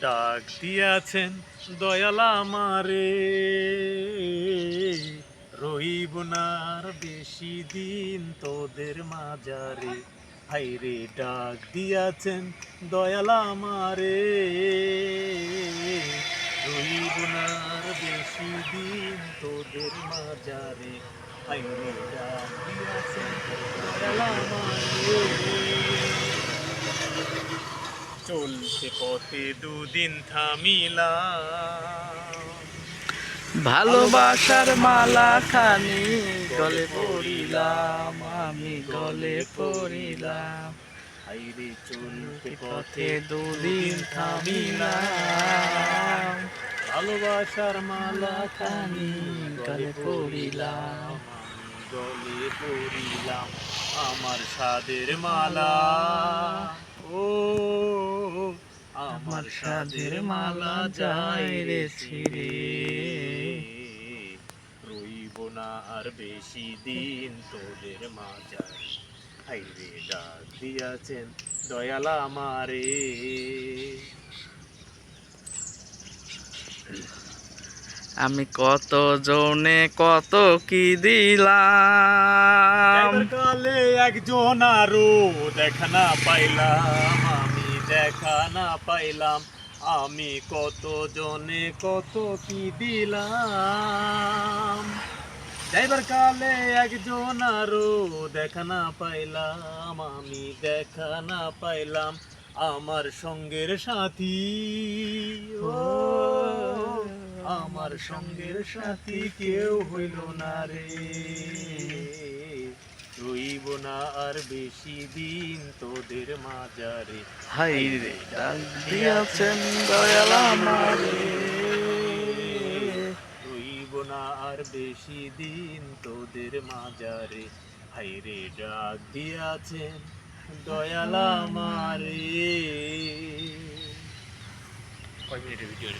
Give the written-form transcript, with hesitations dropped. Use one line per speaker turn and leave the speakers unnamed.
ডাক দিয়াছেন দয়াল আমারে, রহিব না আর বেশি দিন তোদের মাঝারে। হাইরে ডাক দিয়াছেন দয়াল আমারে, রহিব না আর বেশি দিন তোদের মাঝারে। হাইরে ডাক দিয়াছেন দয়াল আমারে। চলতে পথে দুদিন থামিলাম,
ভালোবাসার মালা খানি গলে পড়িলাম, আমি গলে পড়িলাম।
হাইরে চলতে পথে
পথে দুদিন থামিলাম,
ভালোবাসার মালা
খানি গলে পড়িলাম।
আমি গলে পড়িলাম আমার সাদের মালা। ও আমার সাদের মালা যায় রে ছিঁড়ে, রইব না আর বেশি দিন তোদের মাঝারে। হাইরে ডাক দিয়াছেন দয়াল আমারে।
আমি কত জনে কত কি দিলাম,
কালে একজন আরো দেখা না পাইলাম, আমি দেখা না পাইলাম। আমি কত জনে কত কি দিলাম, যাইবার কালে একজন আরো দেখা না পাইলাম, আমি দেখা না পাইলাম। আমার সঙ্গের সাথী, ও আমার সঙ্গের সাথী কেউ হইল না রে, রইব না আর বেশি দিন তোদের মাঝারে।
হাইরে ডাক দিয়াছেন দয়াল আমারে,
রইব না আর বেশি দিন তোদের মাঝারে। হাইরে ডাক দিয়াছেন দয়াল আমারে। কয় মিনিটের ভিডিও?